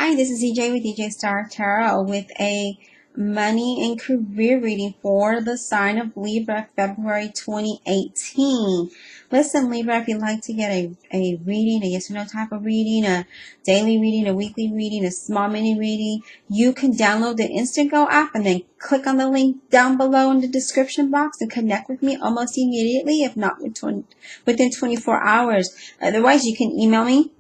Hi, this is EJ with EJ Star Tarot with a money and career reading for the sign of Libra, February 2018. Listen, Libra, if you'd like to get a reading, a yes or no type of reading, a daily reading, a weekly reading, a small mini reading, you can download the Instant Go app and then click on the link down below in the description box and connect with me almost immediately, if not within 24 hours. Otherwise, you can email me.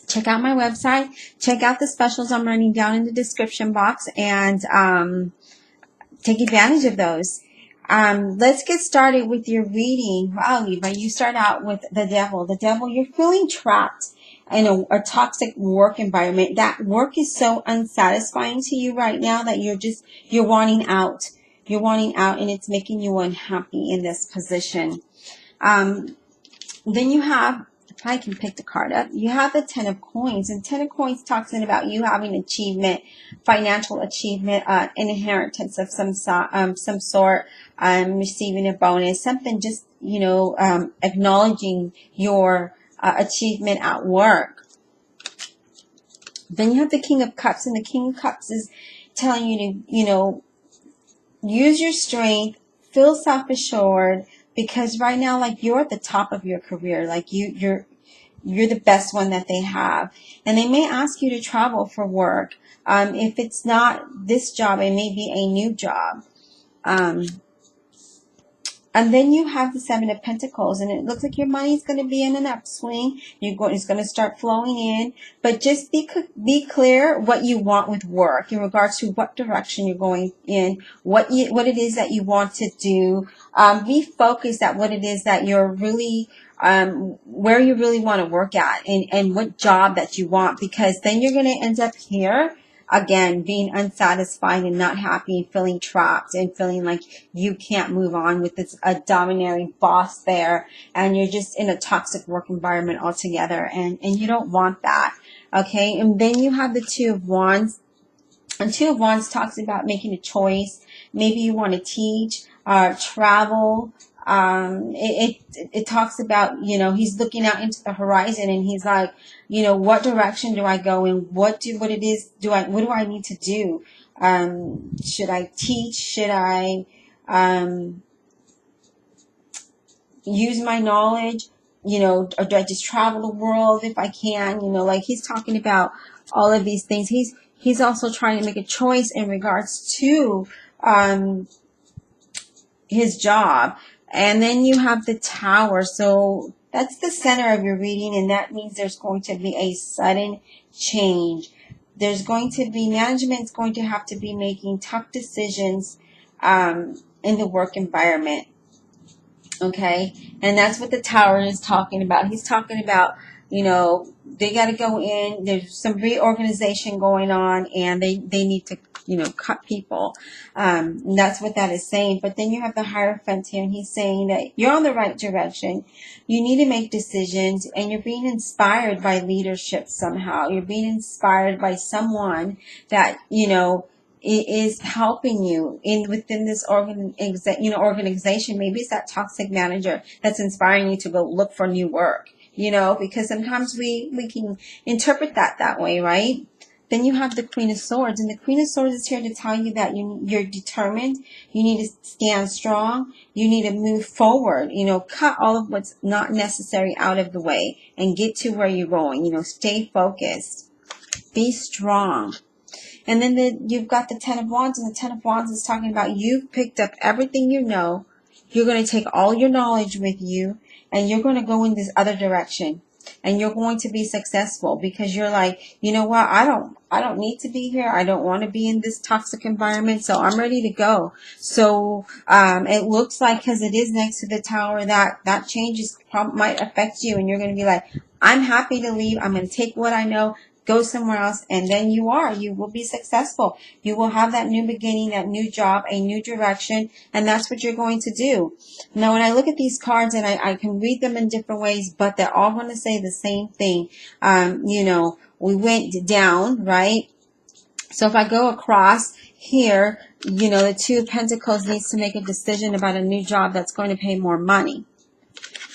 Check out my website. Check out the specials I'm running down in the description box and take advantage of those. Let's get started with your reading. Wow, Libra, you start out with the devil. The devil, you're feeling trapped in a toxic work environment. That work is so unsatisfying to you right now that you're wanting out. You're wanting out and it's making you unhappy in this position. Then you have, if I can pick the card up, you have the Ten of Coins. And Ten of Coins talks about you having achievement, financial achievement, an inheritance of some sort, receiving a bonus, something just, acknowledging your achievement at work. Then you have the King of Cups, and the King of Cups is telling you to, use your strength, feel self-assured, because right now, like, you're at the top of your career. Like, you're the best one that they have. And they may ask you to travel for work. If it's not this job, it may be a new job. And then you have the Seven of Pentacles, and it looks like your money's going to be in an upswing. It's going to start flowing in, but just be clear what you want with work in regards to what direction you're going in, what it is that you want to do. Be focused at what it is that you're really, where you really want to work at, and what job that you want, because then you're going to end up here again, being unsatisfied and not happy and feeling trapped and feeling like you can't move on with this domineering boss there, and you're just in a toxic work environment altogether, and you don't want that. Okay, and then you have the Two of Wands. And Two of Wands talks about making a choice. Maybe you want to teach, travel. It talks about, he's looking out into the horizon and he's like, what direction do I go in? What do I need to do? Should I teach? Should I, use my knowledge, or do I just travel the world if I can? Like, he's talking about all of these things. He's also trying to make a choice in regards to, his job. And then you have the Tower. So that's the center of your reading, and that means there's going to be a sudden change. There's going to be, management's going to have to be making tough decisions in the work environment. Okay? And that's what the Tower is talking about. He's talking about, they got to go in. There's some reorganization going on, and they need to, cut people. And that's what that is saying. But then you have the Hierophant here, and he's saying that you're on the right direction. You need to make decisions, and you're being inspired by leadership somehow. You're being inspired by someone that, is helping you within this organization. Maybe it's that toxic manager that's inspiring you to go look for new work. Because sometimes we can interpret that way, right? Then you have the Queen of Swords, and the Queen of Swords is here to tell you that you're determined. You need to stand strong. You need to move forward. Cut all of what's not necessary out of the way and get to where you're going. Stay focused. Be strong. And then you've got the Ten of Wands, and the Ten of Wands is talking about you've picked up everything you know. You're going to take all your knowledge with you, and you're going to go in this other direction, and you're going to be successful because you're like, you know what? I don't need to be here. I don't want to be in this toxic environment, so I'm ready to go. So it looks like, because it is next to the Tower, that change might affect you, and you're going to be like, I'm happy to leave. I'm going to take what I know, go somewhere else, and then you will be successful. You will have that new beginning, that new job, a new direction, and that's what you're going to do. Now, when I look at these cards, and I can read them in different ways, but they're all going to say the same thing. We went down, right? So if I go across here, the Two of Pentacles needs to make a decision about a new job that's going to pay more money.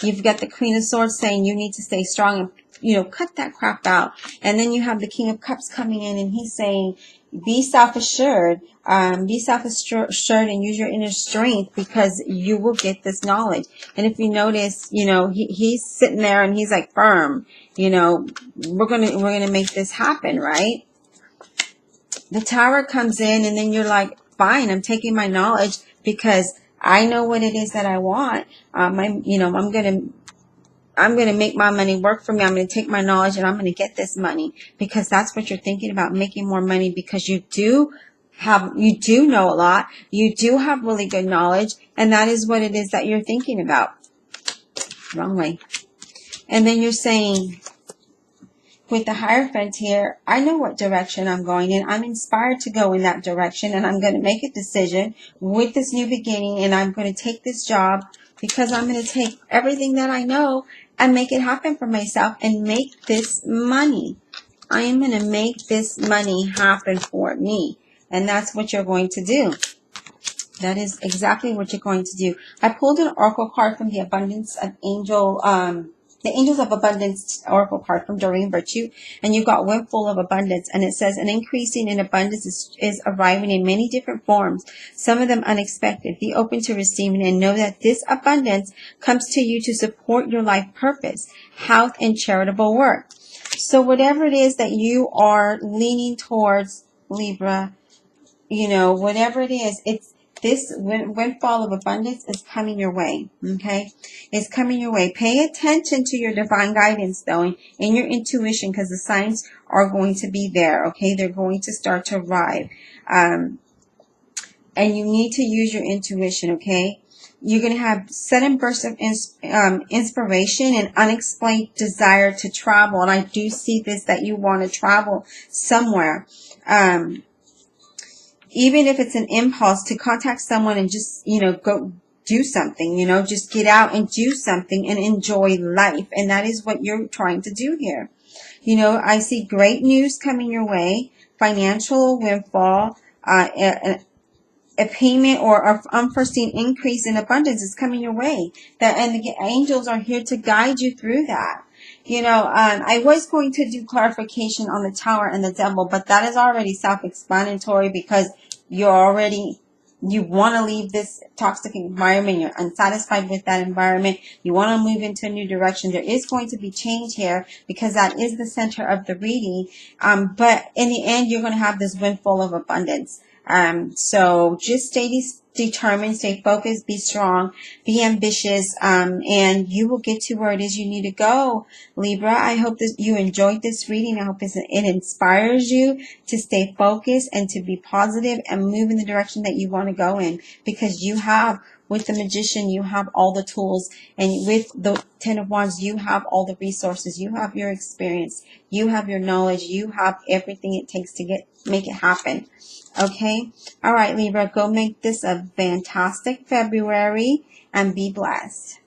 You've got the Queen of Swords saying you need to stay strong and, cut that crap out. And then you have the King of Cups coming in, and he's saying, be self-assured. Be self-assured and use your inner strength, because you will get this knowledge. And if you notice, he's sitting there and he's like firm. We're gonna make this happen, right? The Tower comes in, and then you're like, fine, I'm taking my knowledge because I know what it is that I want. I'm gonna make my money work for me. I'm gonna take my knowledge and I'm gonna get this money, because that's what you're thinking about, making more money, because you do know a lot. You do have really good knowledge, and that is what it is that you're thinking about. Wrong way. And then you're saying, with the Hierophant here, I know what direction I'm going in. I'm inspired to go in that direction, and I'm going to make a decision with this new beginning, and I'm going to take this job because I'm going to take everything that I know and make it happen for myself and make this money. I am going to make this money happen for me. And that's what you're going to do. That is exactly what you're going to do. I pulled an oracle card from the Abundance of the Angels of Abundance oracle card from Doreen Virtue, and you've got Windfall of Abundance, and it says an increasing in abundance is arriving in many different forms, some of them unexpected. Be open to receiving and know that this abundance comes to you to support your life purpose, health, and charitable work. So whatever it is that you are leaning towards, Libra, whatever it is, this windfall of abundance is coming your way, okay? It's coming your way. Pay attention to your divine guidance, though, and your intuition, because the signs are going to be there, okay? They're going to start to arrive. And you need to use your intuition, okay? You're going to have sudden bursts of inspiration and unexplained desire to travel. And I do see this, that you want to travel somewhere. Even if it's an impulse to contact someone and just, go do something, just get out and do something and enjoy life. And that is what you're trying to do here. I see great news coming your way, financial windfall, a payment or an unforeseen increase in abundance is coming your way. And the angels are here to guide you through that. I was going to do clarification on the Tower and the Devil, but that is already self-explanatory, because you want to leave this toxic environment. You're unsatisfied with that environment. You want to move into a new direction. There is going to be change here, because that is the center of the reading. But in the end, you're going to have this windfall of abundance. So just stay determined, stay focused, be strong, be ambitious, and you will get to where it is you need to go, Libra. I hope that you enjoyed this reading. I hope it inspires you to stay focused and to be positive and move in the direction that you want to go in, because with the Magician, you have all the tools, and with the Ten of Wands, you have all the resources. You have your experience. You have your knowledge. You have everything it takes to make it happen. Okay? All right, Libra, go make this a fantastic February and be blessed.